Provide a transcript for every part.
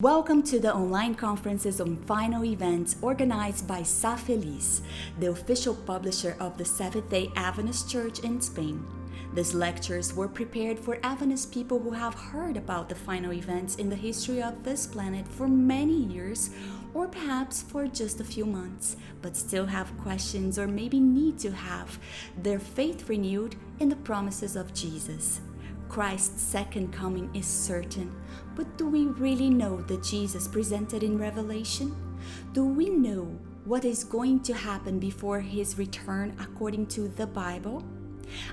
Welcome to the online conferences on final events organized by Sa Feliz, the official publisher of the Seventh-day Adventist Church in Spain. These lectures were prepared for Adventist people who have heard about the final events in the history of this planet for many years, or perhaps for just a few months, but still have questions or maybe need to have their faith renewed in the promises of Jesus. Christ's second coming is certain, but do we really know the Jesus presented in Revelation? Do we know what is going to happen before his return according to the Bible?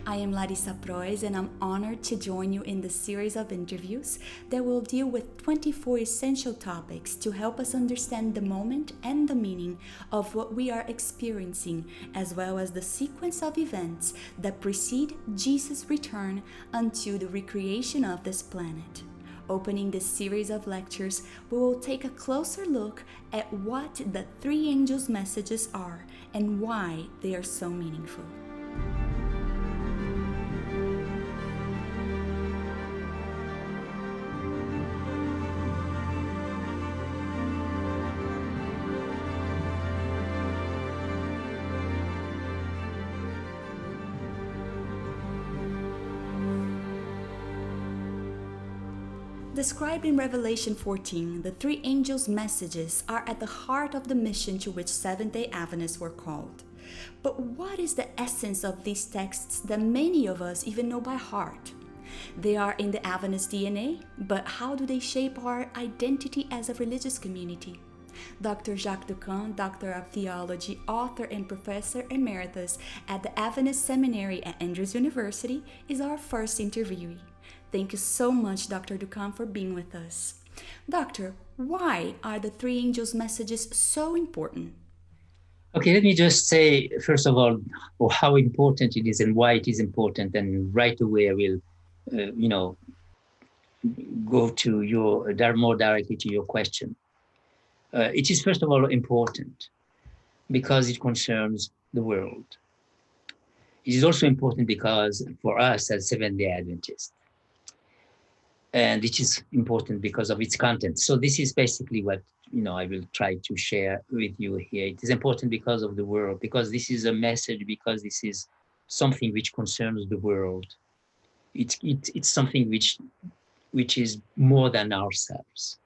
I am Larissa Proes, and I'm honored to join you in this series of interviews that will deal with 24 essential topics to help us understand the moment and the meaning of what we are experiencing, as well as the sequence of events that precede Jesus' return unto the recreation of this planet. Opening this series of lectures, we will take a closer look at what the three angels' messages are and why they are so meaningful. Described in Revelation 14, the three angels' messages are at the heart of the mission to which Seventh-day Adventists were called. But what is the essence of these texts that many of us even know by heart? They are in the Adventist DNA, but how do they shape our identity as a religious community? Dr. Jacques Duchamp, Doctor of Theology, author and Professor Emeritus at the Adventist Seminary at Andrews University, is our first interviewee. Thank you so much, Dr. Duchamp, for being with us. Doctor, why are the three angels' messages so important? Okay, let me just say, first of all, how important it is and why it is important. And right away, I will, go to more directly to your question. It is, first of all, important because it concerns the world. It is also important because for us as Seventh-day Adventists, and it is important because of its content. So this is basically what I will try to share with you here. It is important because of the world, because this is a message, because this is something which concerns the world. It's something which is more than ourselves.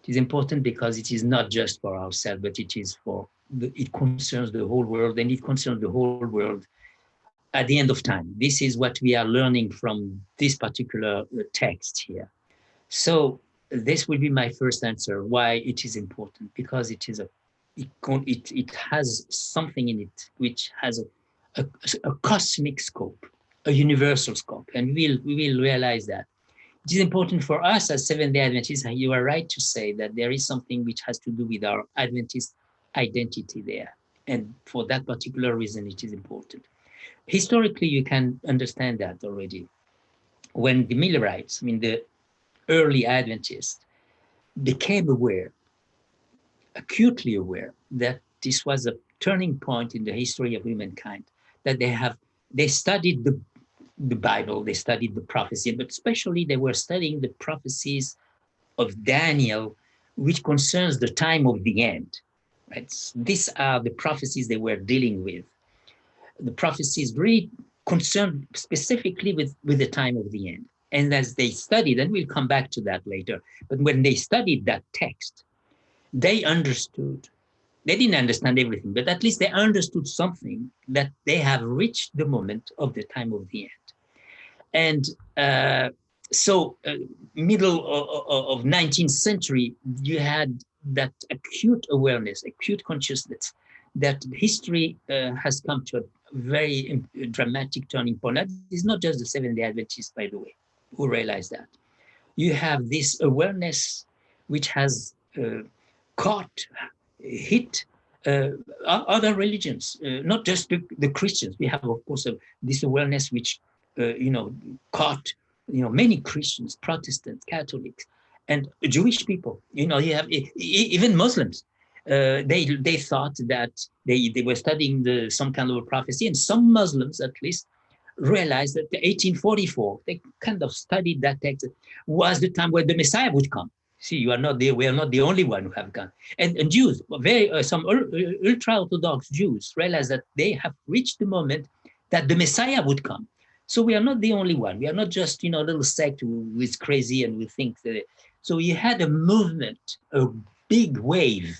It is important because it is not just for ourselves, but it concerns the whole world, and it concerns the whole world at the end of time. This is what we are learning from this particular text here. So this will be my first answer, why it is important, because it has something in it which has a cosmic scope, a universal scope, and we will realize that. It is important for us as Seventh-day Adventists. You are right to say that there is something which has to do with our Adventist identity there. And for that particular reason, it is important. Historically, you can understand that already. When the Millerites, the early Adventists, became aware, acutely aware, that this was a turning point in the history of humankind, that they studied the Bible, they studied the prophecy, but especially they were studying the prophecies of Daniel, which concerns the time of the end. Right? These are the prophecies they were dealing with. The prophecies really concerned specifically with the time of the end. And as they studied, and we'll come back to that later, but when they studied that text, they understood. They didn't understand everything, but at least they understood something, that they have reached the moment of the time of the end. And so middle of 19th century, you had that acute awareness, acute consciousness that history has come to a very dramatic turning point. That is not just the Seventh-day Adventists, by the way, who realize that. You have this awareness which has hit other religions, not just the Christians. We have, of course, this awareness which caught many Christians, Protestants, Catholics, and Jewish people. You have even Muslims. They thought that they were studying some kind of a prophecy, and some Muslims at least realized that the 1844, they kind of studied that text, was the time where the Messiah would come. See, we are not the only one who have gone. And Jews, some ultra-Orthodox Jews realize that they have reached the moment that the Messiah would come. So we are not the only one. We are not just, a little sect who is crazy and we think that. So you had a movement, a big wave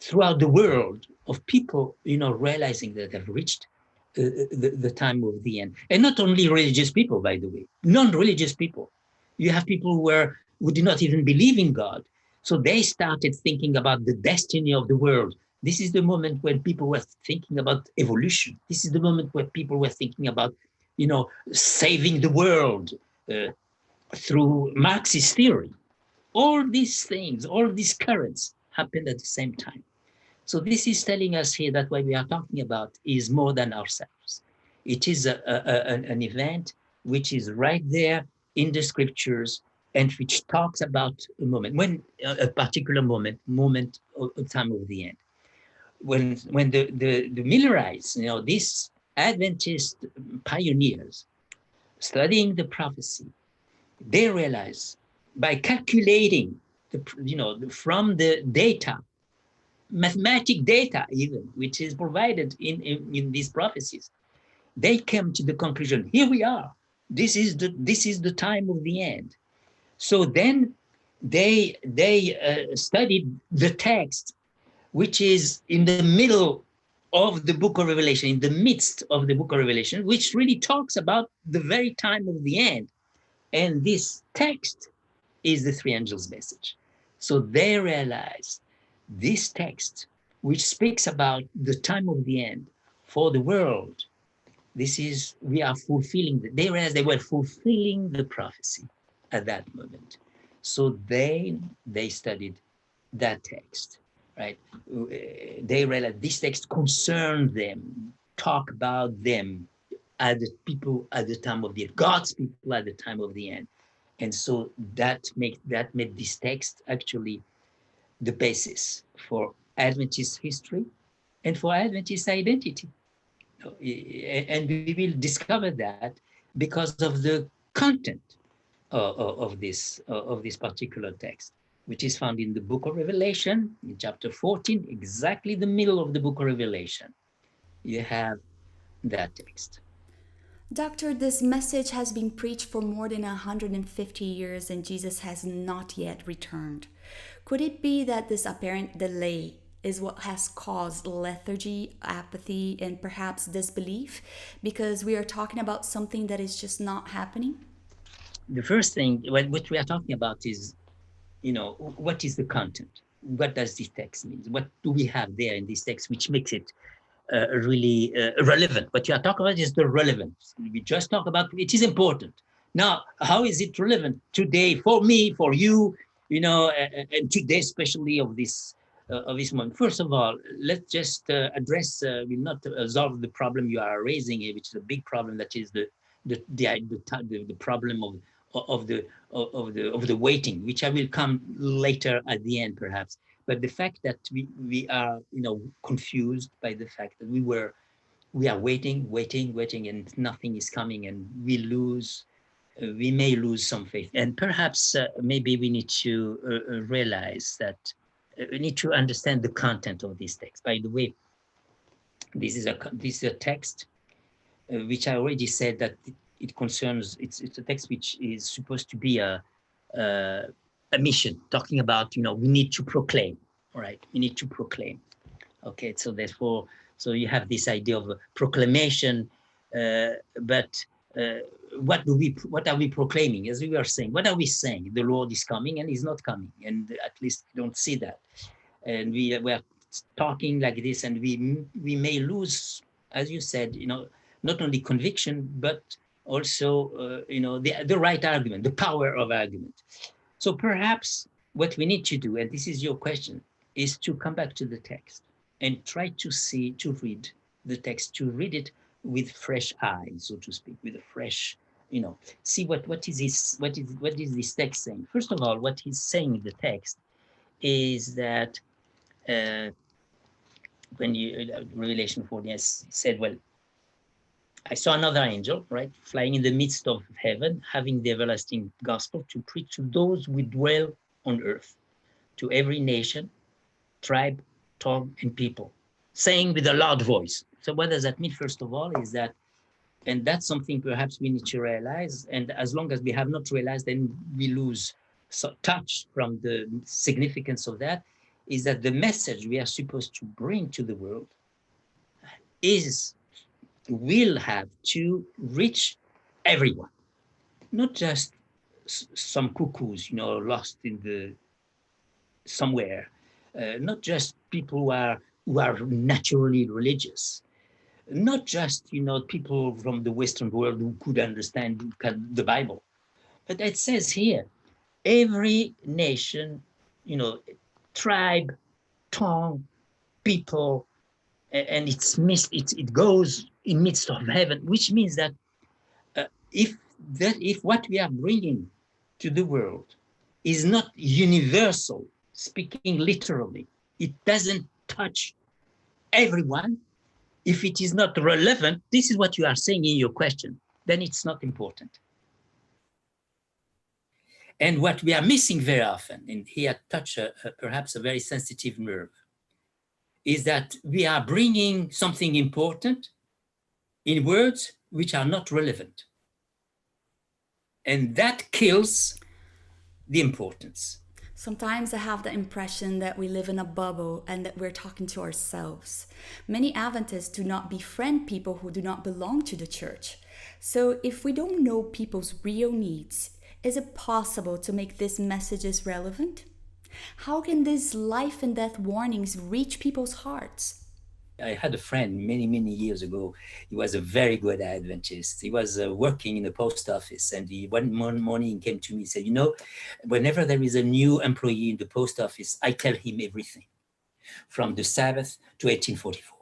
throughout the world of people, realizing that they've reached the time of the end. And not only religious people, by the way, non-religious people. You have people who did not even believe in God. So they started thinking about the destiny of the world. This is the moment when people were thinking about evolution. This is the moment where people were thinking about, saving the world through Marxist theory. All these things, all these currents happened at the same time. So this is telling us here that what we are talking about is more than ourselves. It is an event which is right there in the scriptures and which talks about a moment, when a particular moment of time of the end. When the Millerites, these Adventist pioneers studying the prophecy, they realize by calculating from the data, mathematic data even, which is provided in these prophecies, they came to the conclusion, here we are. This is the time of the end. So then they studied the text, which is in the middle of the book of Revelation, in the midst of the book of Revelation, which really talks about the very time of the end. And this text is the three angels' message. So they realized this text, which speaks about the time of the end for the world, we are fulfilling, they realized they were fulfilling the prophecy at that moment. So they studied that text, right? They realized this text concerned them, talk about them as the people at the time of the end, God's people at the time of the end. And so that made this text actually the basis for Adventist history and for Adventist identity. And we will discover that because of the content of this particular text, which is found in the book of Revelation, in chapter 14, exactly the middle of the book of Revelation. You have that text. Doctor, this message has been preached for more than 150 years and Jesus has not yet returned. Could it be that this apparent delay is what has caused lethargy, apathy, and perhaps disbelief? Because we are talking about something that is just not happening? The first thing, what we are talking about is, what is the content? What does this text mean? What do we have there in this text which makes it really relevant? What you are talking about is the relevance. We just talk about it is important. Now, how is it relevant today for me, for you, and today especially of this moment? First of all, let's just address, will not solve the problem you are raising here, which is a big problem. That is the problem of the waiting, which I will come later at the end, perhaps. But the fact that we are, confused by the fact that we are waiting, and nothing is coming, and we may lose some faith. And perhaps maybe we need to realize that we need to understand the content of this text. By the way, this is a text which I already said that it concerns. It's a text which is supposed to be a mission, talking about, we need to proclaim. All right, we need to proclaim. Okay, so therefore, you have this idea of proclamation, but what are we proclaiming? As we were saying, what are we saying? The Lord is coming and he's not coming, and at least we don't see that. And we are talking like this, and we may lose, as you said, not only conviction, but also, the right argument, the power of argument. So perhaps what we need to do, and this is your question, is to come back to the text and try to read the text, to read it with fresh eyes, so to speak, with a fresh, see what is this text saying. First of all, what he's saying in the text is that when Revelation 14 said, well, I saw another angel, right, flying in the midst of heaven, having the everlasting gospel to preach to those who dwell on earth, to every nation, tribe, tongue, and people, saying with a loud voice. So what does that mean? First of all, is that, and that's something perhaps we need to realize, and as long as we have not realized, then we lose touch from the significance of that, is that the message we are supposed to bring to the world will have to reach everyone, not just some cuckoos, lost in the somewhere, not just people who are naturally religious, not just people from the Western world who could understand the Bible, but it says here every nation, tribe, tongue, people, and it goes in midst of heaven, which means that if what we are bringing to the world is not universal, speaking literally, it doesn't touch everyone. If it is not relevant, this is what you are saying in your question, then it's not important. And what we are missing very often, and here touch perhaps a very sensitive nerve, is that we are bringing something important in words which are not relevant. And that kills the importance. Sometimes I have the impression that we live in a bubble and that we're talking to ourselves. Many Adventists do not befriend people who do not belong to the church. So if we don't know people's real needs, is it possible to make these messages relevant? How can these life and death warnings reach people's hearts? I had a friend many, many years ago. He was a very good Adventist. He was working in the post office, and one morning he came to me and said, whenever there is a new employee in the post office, I tell him everything, from the Sabbath to 1844.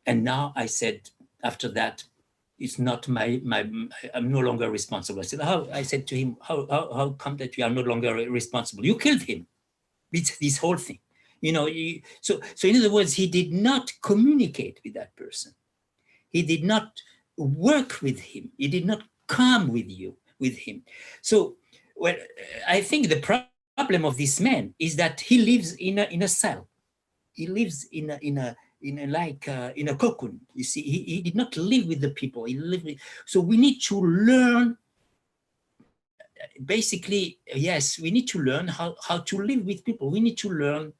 And now I said, after that, it's not I'm no longer responsible. I said to him, how come that you are no longer responsible? You killed him with this whole thing. So in other words, he did not communicate with that person. He did not work with him. He did not come with him. So I think the problem of this man is that he lives in a cell. He lives in a cocoon. You see, he did not live with the people. So we need to learn. Basically, yes, we need to learn how to live with people. We need to learn.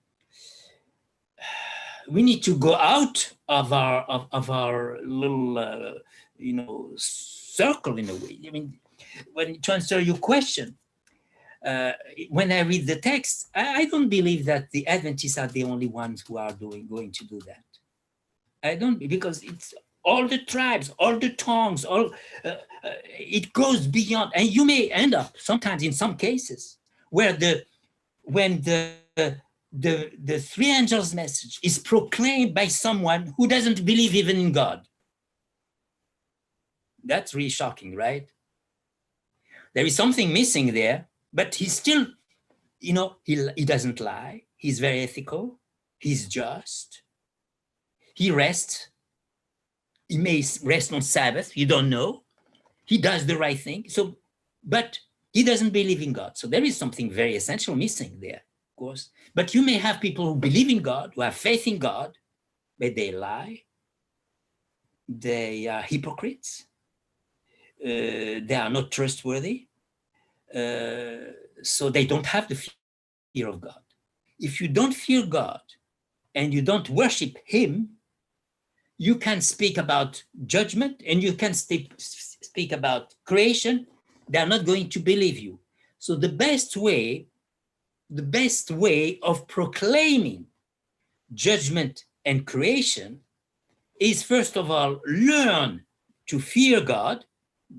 We need to go out of our little circle in a way. I mean, to answer your question, when I read the text, I don't believe that the Adventists are the only ones who are going to do that. I don't, because it's all the tribes, all the tongues, it goes beyond, and you may end up sometimes in some cases where when the three angels' message is proclaimed by someone who doesn't believe even in God. That's really shocking, right? There is something missing there, but he's still, he doesn't lie. He's very ethical. He's just. He rests. He may rest on Sabbath. You don't know. He does the right thing. So, but he doesn't believe in God. So there is something very essential missing there. Course, but you may have people who believe in God, who have faith in God, but they lie. They are hypocrites. They are not trustworthy. So they don't have the fear of God. If you don't fear God and you don't worship Him, you can speak about judgment and you can speak about creation. They are not going to believe you. So the best way of proclaiming judgment and creation is, first of all, learn to fear God,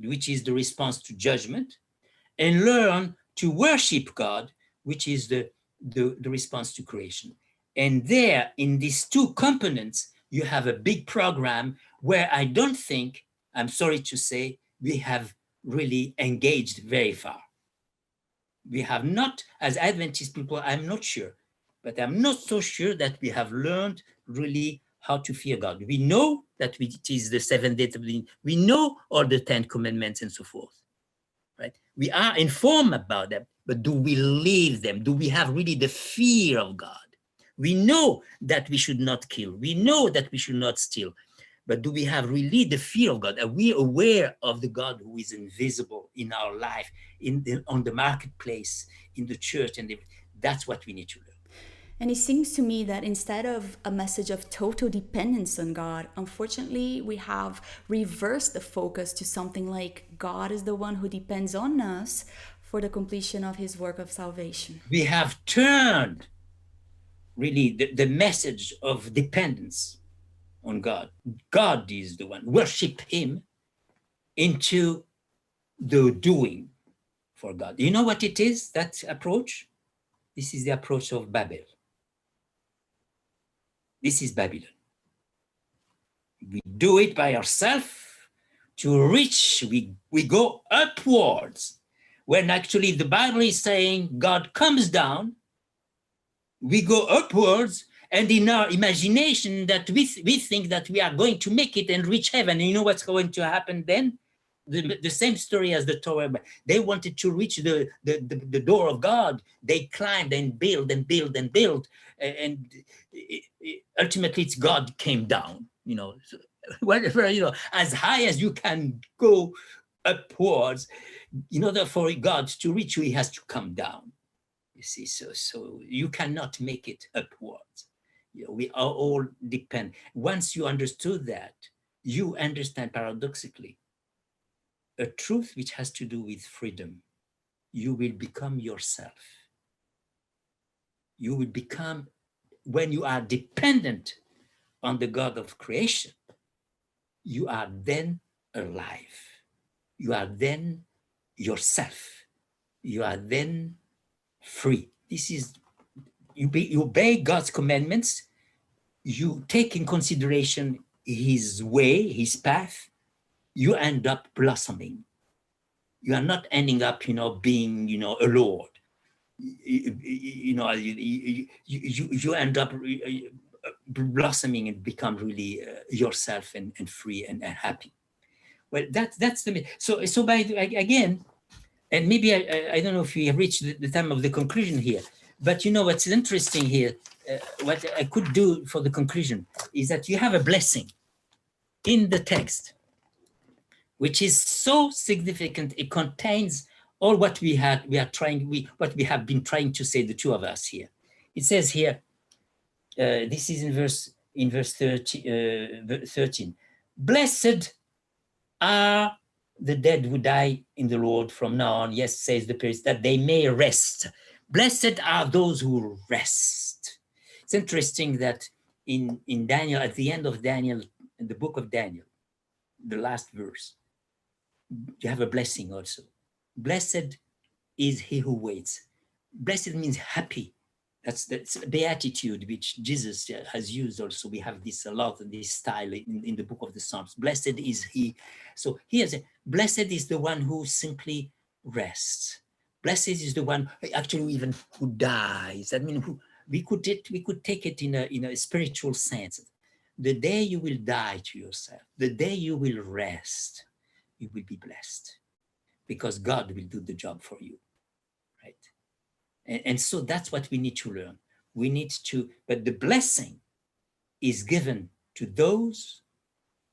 which is the response to judgment, and learn to worship God, which is the response to creation. And there, in these two components, you have a big program where I don't think, I'm sorry to say, we have really engaged very far. We have not, as Adventist people, I'm not sure, but I'm not so sure that we have learned really how to fear God. We know that it is the seventh day of the, we know all the 10 commandments and so forth, right? We are informed about them, but do we live them? Do we have really the fear of God? We know that we should not kill. We know that we should not steal. But do we have really the fear of God? Are we aware of the God who is invisible in our life, on the marketplace, in the church? And that's what we need to learn. And it seems to me that instead of a message of total dependence on God, unfortunately, we have reversed the focus to something like God is the one who depends on us for the completion of his work of salvation. We have turned really the message of dependence on God. God is the one. Worship him into the doing for God. You know what it is, that approach? This is the approach of Babel. This is Babylon. We do it by ourselves to reach, we go upwards, when actually the Bible is saying God comes down, we go upwards, and in our imagination that we think that we are going to make it and reach heaven. And you know what's going to happen then? The same story as the Tower. They wanted to reach the door of God. They climbed and built and built and built, and ultimately it's God came down. So whatever, as high as you can go upwards, in order for God to reach you, he has to come down. You see, so you cannot make it upwards. We are all depend. Once you understood that, you understand paradoxically a truth which has to do with freedom. You will become yourself. You will become, when you are dependent on the God of creation, you are then alive. You are then yourself. You are then free. This is, you obey God's commandments, you take in consideration his way, his path, you end up blossoming. You are not ending up, being, a lord. You end up blossoming and become really yourself and free and happy. Well, that's the so by again, and maybe I don't know if we have reached the time of the conclusion here, but what's interesting here, what I could do for the conclusion is that you have a blessing in the text, which is so significant. It contains all what we have been trying to say, the two of us here. It says here, this is in verse 13. Blessed are the dead who die in the Lord from now on. Yes, says the priest, that they may rest. Blessed are those who rest. It's interesting that in Daniel, at the end of Daniel, in the book of Daniel, the last verse, you have a blessing also. Blessed is he who waits. Blessed means happy. That's beatitude, which Jesus has used also. We have this a lot, this style in the book of the Psalms. Blessed is he. So here's blessed is the one who simply rests. Blessed is the one actually even who dies. I mean, we could take it in a spiritual sense. The day you will die to yourself, the day you will rest, you will be blessed, because God will do the job for you, right? And so that's what we need to learn. We need to, but the blessing is given to those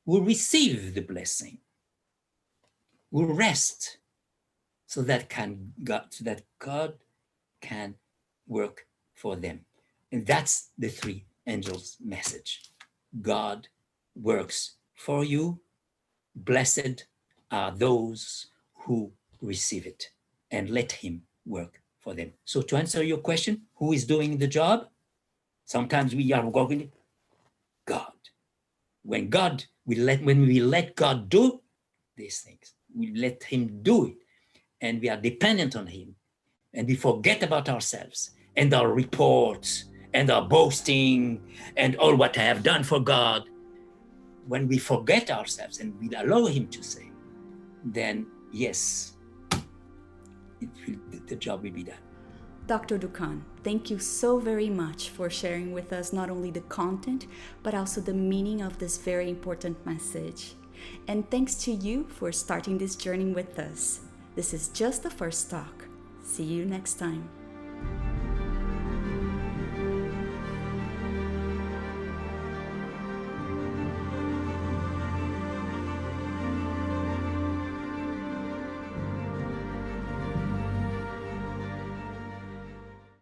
who receive the blessing, who rest, so that God can work for them. And that's the three angels' message. God works for you. Blessed are those who receive it, and let him work for them. So to answer your question, who is doing the job? Sometimes we are going, God. When we let God do these things, we let him do it, and we are dependent on him, and we forget about ourselves and our reports and our boasting and all what I have done for God. When we forget ourselves and we allow him to say, then yes, the job will be done. Dr. Duchamp, thank you so very much for sharing with us not only the content, but also the meaning of this very important message. And thanks to you for starting this journey with us. This is just the first talk. See you next time.